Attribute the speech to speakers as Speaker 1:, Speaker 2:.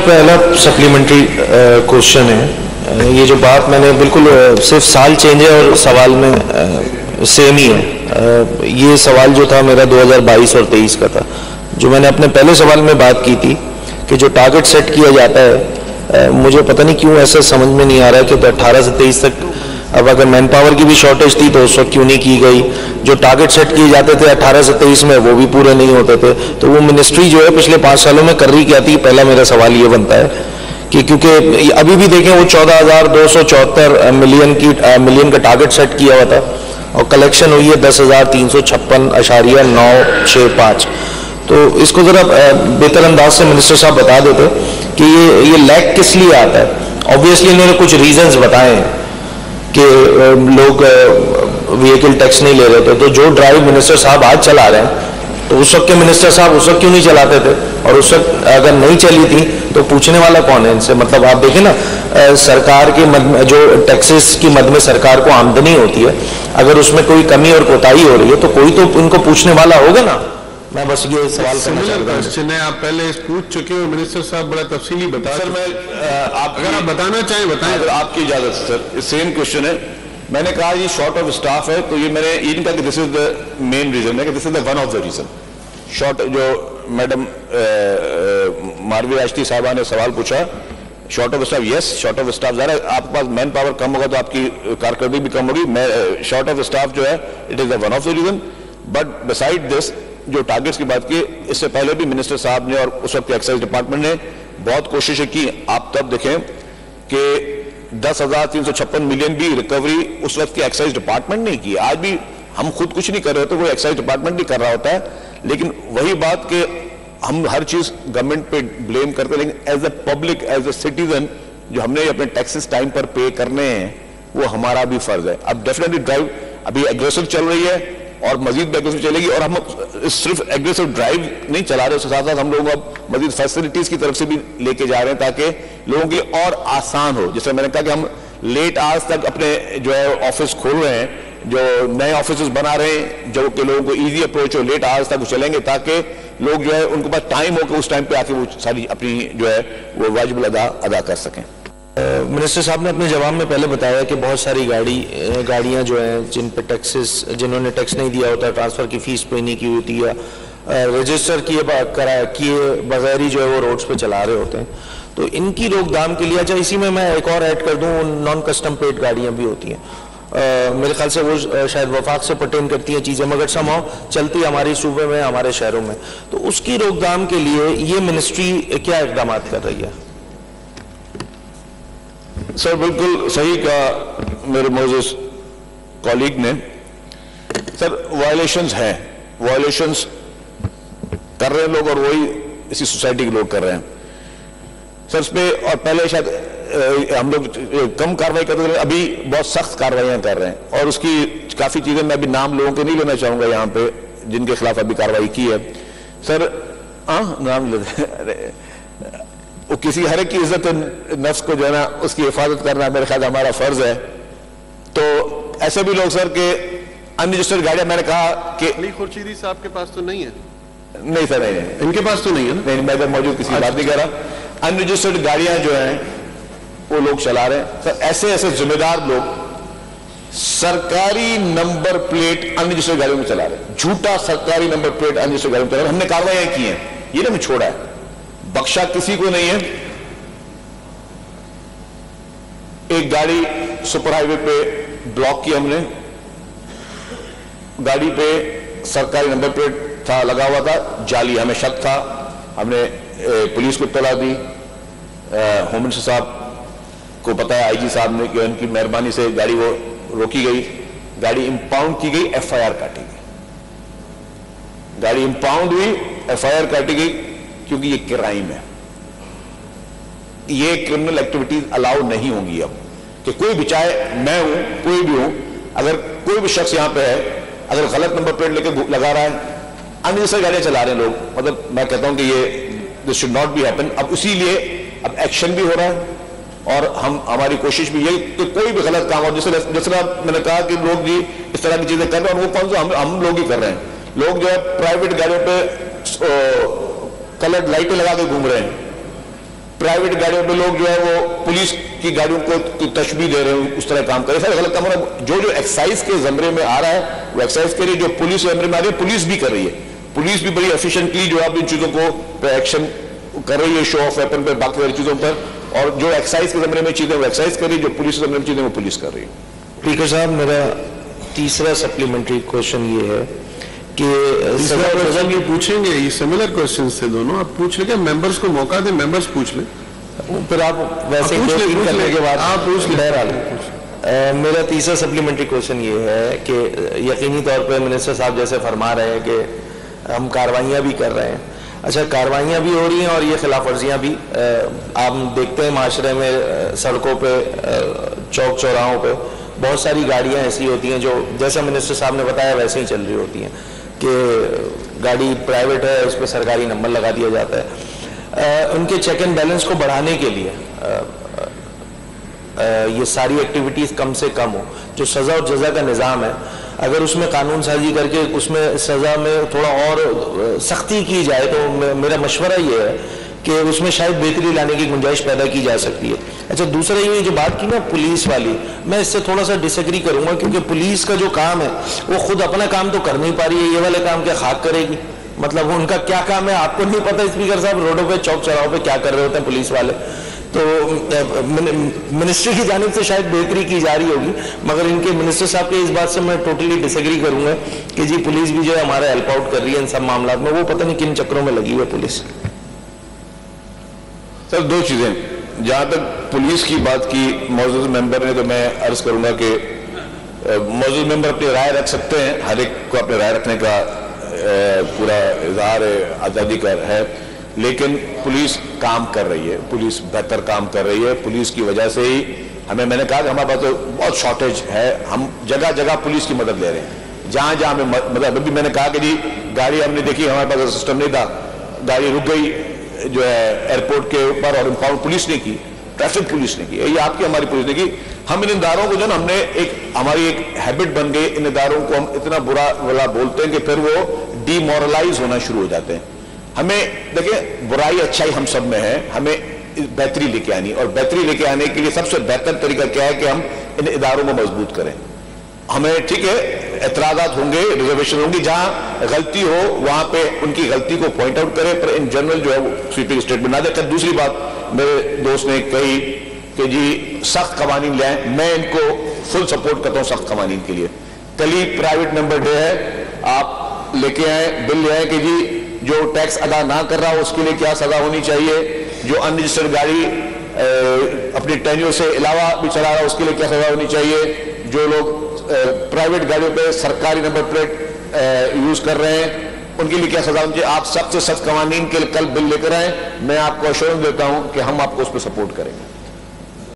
Speaker 1: پہلا supplementary question ہے. یہ جو بات میں نے بالکل صرف سال چینج ہے اور سوال میں سیم ہی ہے. یہ سوال جو تھا میرا 2022 اور 23 کا تھا. جو میں نے اپنے پہلے سوال میں بات کی تھی کہ جو ٹارگٹ سیٹ کیا جاتا ہے, مجھے پتہ نہیں کیوں ایسا سمجھ میں نہیں آ رہا ہے کہ 18 سے 23 تک, اب اگر مین پاور کی بھی شارٹیج تھی تو اس وقت کیوں نہیں کی گئی. جو ٹارگٹ سیٹ کیے جاتے تھے 18 سے 23 میں وہ بھی پورے نہیں ہوتے تھے. تو وہ منسٹری جو ہے پچھلے 5 سالوں میں کر رہی کیا تھی. پہلا میرا سوال یہ بنتا ہے کہ کیونکہ ابھی بھی دیکھیں وہ 14,274 ملین کا ٹارگٹ سیٹ کیا ہوا تھا اور کلیکشن ہوئی ہے 10,356.965. تو اس کو ذرا بہتر انداز سے منسٹر صاحب بتا دیتے کہ یہ لیک کس لیے آتا ہے. آبویسلی انہوں نے کچھ ریزنز بتائے ہیں کہ لوگ وہیکل ٹیکس نہیں لے رہے تھے. تو جو ڈرائیو منسٹر صاحب آج چلا رہے ہیں تو اس وقت کے منسٹر صاحب اس وقت کیوں نہیں چلاتے تھے, اور اس وقت اگر نہیں چلی تھی تو پوچھنے والا کون ہے ان سے. مطلب آپ دیکھیں نا, سرکار کی جو ٹیکسز کی مد میں سرکار کو آمدنی ہوتی ہے, اگر اس میں کوئی کمی اور کوتاہی ہو رہی ہے تو کوئی تو ان کو پوچھنے والا ہوگا نا. میں بس یہ سوال کرنا چاہتا ہوں.
Speaker 2: آپ پہلے پوچھ چکے اور منسٹر صاحب بڑا تفصیلی بتا. سر میں اگر آپ بتانا چاہیں بتائیں.
Speaker 3: اگر آپ کی اجازت سر, سیم کوشچن ہے. میں نے کہا یہ شارٹ آف اسٹاف ہے, تو یہ میں نے یہ نہیں کہا کہ this is the main reason ہے, کہ this is the one of the reason. Short جو میڈم ماروی راشٹی صاحبہ نے سوال پوچھا, short of staff, yes short of staff ظاہر ہے آپ کے پاس مین پاور کم ہوگا تو آپ کی کارکردگی بھی کم ہوگی. شارٹ آف اسٹاف جو ہے it is the one of the reason. But beside this جو ٹارگٹس کی بات کی, اس سے پہلے بھی منسٹر صاحب نے اور اس وقت کے ایکسائز ڈپارٹمنٹ نے بہت کوششیں کی. آپ تب دیکھیں کہ 10,356 ملین بھی ریکوری اس وقت کے ایکسائز ڈپارٹمنٹ نے کی. آج بھی ہم خود کچھ نہیں کر رہے ہوتے, وہ ایکسائز ڈپارٹمنٹ بھی کر رہا ہوتا ہے. لیکن وہی بات کہ ہم ہر چیز گورنمنٹ پہ بلیم کرتے ہیں, لیکن as a public, as a citizen, جو ہم نے اپنے ٹیکسز ٹائم پر پے کرنے ہیں وہ ہمارا بھی فرض ہے. اب ڈیفینیٹلی ڈرائیو ابھی ایگریسو چل رہی ہے اور مزید بھی ایگریسو چلے گی, اور ہم صرف ایگریسو ڈرائیو نہیں چلا رہے, اس کے ساتھ ساتھ ہم لوگوں کو اب مزید فیسلٹیز کی طرف سے بھی لے کے جا رہے ہیں تاکہ لوگوں کے لیے اور آسان ہو. جیسے میں نے کہا کہ ہم لیٹ آورز تک اپنے جو ہے آفس کھول رہے ہیں, جو نئے آفیسز بنا رہے ہیں جو کہ لوگوں کو ایزی اپروچ ہو, لیٹ آورز تک وہ چلیں گے تاکہ لوگ جو ہے ان کے پاس ٹائم ہو کہ اس ٹائم پہ آ کے وہ ساری اپنی جو ہے وہ واجب ادا کر سکیں.
Speaker 1: منسٹر صاحب نے اپنے جواب میں پہلے بتایا کہ بہت ساری گاڑیاں جو ہیں جن پہ ٹیکسز, جنہوں نے ٹیکس نہیں دیا ہوتا, ٹرانسفر کی فیس پے نہیں کی ہوتی یا رجسٹر کیے بغیر ہی جو ہے وہ روڈز پہ چلا رہے ہوتے ہیں. تو ان کی روک تھام کے لیے, اچھا اسی میں ایک اور ایڈ کر دوں, نان کسٹم پیڈ گاڑیاں بھی ہوتی ہیں. میرے خیال سے وہ شاید وفاق سے پرٹین کرتی ہیں چیزیں, مگر سمہاؤ چلتی ہماری صوبے میں, ہمارے شہروں میں. تو اس کی روک تھام کے لیے یہ منسٹری کیا اقدامات کر رہی ہے؟
Speaker 3: سر بالکل صحیح کہا میرے معزز کولیگ نے. سر وائلیشنز ہیں, وائلیشنز کر رہے ہیں لوگ, اور وہی اسی سوسائٹی کے لوگ کر رہے ہیں سر اس پہ. اور پہلے شاید ہم لوگ کم کارروائی کرتے تھے, ابھی بہت سخت کارروائیاں کر رہے ہیں, اور اس کی کافی چیزیں میں ابھی نام لوگوں کے نہیں لینا چاہوں گا یہاں پہ جن کے خلاف ابھی کارروائی کی ہے. سر نام لیتے وہ کسی ہر ایک کی عزت نفس کو جو ہے نا اس کی حفاظت کرنا میرے خیال ہمارا فرض ہے. تو ایسے بھی لوگ سر کہ انرجسٹرڈ گاڑیاں, میں نے کہا کہ
Speaker 2: علی خورشیدی صاحب کے پاس تو نہیں ہے.
Speaker 3: نہیں سر نہیں,
Speaker 2: ان کے پاس تو نہیں ہے.
Speaker 3: نہیں, میں ادھر موجود کسی بات نہیں کر رہا. انرجسٹرڈ گاڑیاں جو ہیں وہ لوگ چلا رہے ہیں سر. ایسے ذمہ دار لوگ سرکاری نمبر پلیٹ انرجسٹرڈ گاڑیوں میں چلا رہے ہیں, جھوٹا سرکاری نمبر پلیٹ انرجسٹرڈ گاڑیوں میں چلا رہے ہیں. ہم نے کارروائیاں کی ہیں, یہ نا چھوڑا ہے, بخشا کسی کو نہیں ہے. ایک گاڑی سپر ہائی وے پہ بلاک کی ہم نے, گاڑی پہ سرکاری نمبر پلیٹ تھا لگا ہوا تھا, جعلی, ہمیں شک تھا, ہم نے پولیس کو اطلاع دی, ہوم منسٹر صاحب کو پتا ہے, آئی جی صاحب نے, کہ ان کی مہربانی سے گاڑی وہ روکی گئی, گاڑی امپاؤنڈ کی گئی, ایف آئی آر کاٹی گئی, گاڑی امپاؤنڈ ہوئی, ایف آئی آر کاٹی گئی, کیونکہ یہ کرائم ہے. یہ کرمنل ایکٹیویٹیز الاؤ نہیں ہوں گی اب, کہ کوئی بھی, چاہے میں ہوں کوئی بھی ہوں, اگر کوئی بھی شخص یہاں پہ ہے اگر غلط نمبر پلیٹ لے کے لگا رہا ہے, انرجسٹرڈ گاڑیاں چلا رہے ہیں لوگ, مطلب میں کہتا ہوں کہ یہ this should not be happen. اب اسی لیے اب ایکشن بھی ہو رہا ہے, اور ہماری کوشش بھی یہ کہ کوئی بھی غلط کام ہو, جس طرح میں نے کہا کہ لوگ جی اس طرح کی چیزیں کر رہے ہیں, اور وہ کون سا ہم لوگ ہی کر رہے ہیں. لوگ جو ہے پرائیویٹ گاڑیوں پہ کلرڈ لائٹیں لگا کے گھوم رہے ہیں, پرائیویٹ گاڑیوں پہ لوگ جو ہے وہ پولیس کی گاڑیوں کو تشبیہ دے رہے ہیں، اس طرح کام کرے. سر غلط کام ہو رہا ہے. جو ایکسائز کے زمرے میں آ رہا ہے وہ ایکسائز کے لیے، جو پولیس کے زمرے میں آ رہی ہے پولیس بھی کر رہی ہے. پولیس بھی بڑی ایفیشینٹلی جو آپ ان چیزوں کو ایکشن کر رہی ہے، شو آف ویپن پہ، باقی ساری چیزوں پر. اور جو ایکسائز کے زمرے میں چیزیں وہ ایکسائز کر رہی ہے، جو پولیس کے زمرے میں چیزیں وہ پولیس کر رہی ہے.
Speaker 1: اسپیکر صاحب میرا تیسرا سپلیمنٹری کوشچن یہ ہے کہ
Speaker 2: یہ پوچھیں گے، یہ سملر کوشچنز تھے دونوں، آپ پوچھ لیں. ممبرز کو موقع دیں، ممبرز پوچھ لیں،
Speaker 1: پھر آپ ویسے کرنے کے بعد
Speaker 2: آپ پوچھ لیں.
Speaker 1: میرا تیسرا سپلیمنٹری کوشچن یہ ہے کہ یقینی طور پہ منسٹر صاحب جیسے فرما رہے ہیں کہ ہم کاروائیاں بھی کر رہے ہیں. اچھا، کاروائیاں بھی ہو رہی ہیں اور یہ خلاف ورزیاں بھی آپ دیکھتے ہیں معاشرے میں، سڑکوں پہ، چوک چوراہوں پہ بہت ساری گاڑیاں ایسی ہوتی ہیں جو جیسا منسٹر صاحب نے بتایا ویسے ہی چل رہی ہوتی ہیں کہ گاڑی پرائیویٹ ہے، اس پہ سرکاری نمبر لگا دیا جاتا ہے. ان کے چیک اینڈ بیلنس کو بڑھانے کے لیے یہ ساری ایکٹیویٹیز کم سے کم ہو. جو سزا اور جزا کا نظام ہے، اگر اس میں قانون سازی کر کے اس میں سزا میں تھوڑا اور سختی کی جائے تو میرا مشورہ یہ ہے کہ اس میں شاید بہتری لانے کی گنجائش پیدا کی جا سکتی ہے. اچھا، دوسرا یہ جو بات کی نا پولیس والی، میں اس سے تھوڑا سا ڈس ایگری کروں گا، کیونکہ پولیس کا جو کام ہے وہ خود اپنا کام تو کر نہیں پا رہی ہے، یہ والے کام کیا خاک کرے گی؟ مطلب ان کا کیا کام ہے آپ کو نہیں پتہ اسپیکر صاحب، روڈوں پہ چوک چوراہوں پہ کیا کر رہے ہوتے ہیں پولیس والے. تو منسٹری کی جانب سے شاید بہتری کی جا رہی ہوگی، مگر ان کے منسٹر صاحب کے اس بات سے میں ٹوٹلی ڈس ایگری کروں گا کہ جی پولیس بھی جو ہے ہمارا ہیلپ آؤٹ کر رہی ہے ان سب معاملات میں. وہ پتہ نہیں کن چکروں میں لگی ہوئی ہے پولیس.
Speaker 3: سر دو چیزیں، جہاں تک پولیس کی بات کی معزز ممبر نے، تو میں عرض کروں گا کہ معزز ممبر اپنی رائے رکھ سکتے ہیں، ہر ایک کو اپنے رائے رکھنے کا پورا اظہار آزادی کا ہے، لیکن پولیس کام کر رہی ہے، پولیس بہتر کام کر رہی ہے. پولیس کی وجہ سے ہی میں نے کہا کہ ہمارے پاس تو بہت شارٹیج ہے، ہم جگہ جگہ پولیس کی مدد لے رہے ہیں. جہاں جہاں ہمیں مدد، ابھی میں نے کہا کہ جی گاڑی ہم نے دیکھی، ہمارے پاس سسٹم نہیں تھا، گاڑی رک گئی جو ہے ایئرپورٹ کے اوپر، اور امپاؤنڈ پولیس نے کی، ٹریفک پولیس نے کی، یہ آپ کی ہماری پولیس نے کی. ہم ان اداروں کو جو نا، ہم نے ہماری ایک ہیبٹ بن گئی، ان اداروں کو ہم اتنا برا بلا بولتے ہیں کہ پھر وہ ڈی مورلائز ہونا شروع ہو جاتے ہیں. ہمیں دیکھیں برائی اچھائی ہم سب میں ہے، ہمیں بہتری لے کے آنی، اور بہتری لے کے آنے کے لیے سب سے بہتر طریقہ کیا ہے کہ ہم ان اداروں کو مضبوط کریں. ہمیں ٹھیک ہے اعتراضات ہوں گے، ریزرویشن ہوں گی، جہاں غلطی ہو وہاں پہ ان کی غلطی کو پوائنٹ آؤٹ کریں، پر ان جنرل جو ہے وہ سویپنگ اسٹیٹمنٹ نہ دے. دوسری بات میرے دوست نے کہی کہ جی سخت قوانین لے آئیں، میں ان کو فل سپورٹ کرتا ہوں سخت قوانین کے لیے. کل ہی پرائیویٹ نمبر ڈے ہے، آپ لے کے آئیں، بل لے آئیں کہ جی جو ٹیکس ادا نہ کر رہا اس کے لیے کیا سزا ہونی چاہیے، جو ان رجسٹرڈ گاڑی اپنی ٹینیور سے علاوہ بھی چلا رہا اس کے لیے کیا سزا ہونی چاہیے، جو لوگ پرائیویٹ گاڑیوں پہ سرکاری نمبر پلیٹ یوز کر رہے ہیں ان کے لیے کیا سزا ہونی چاہیے. آپ سخت سے سخت قوانین کے کل بل لے کر آئیں، میں آپ کو ایشورنس دیتا ہوں کہ ہم آپ کو اس پہ سپورٹ کریں گے.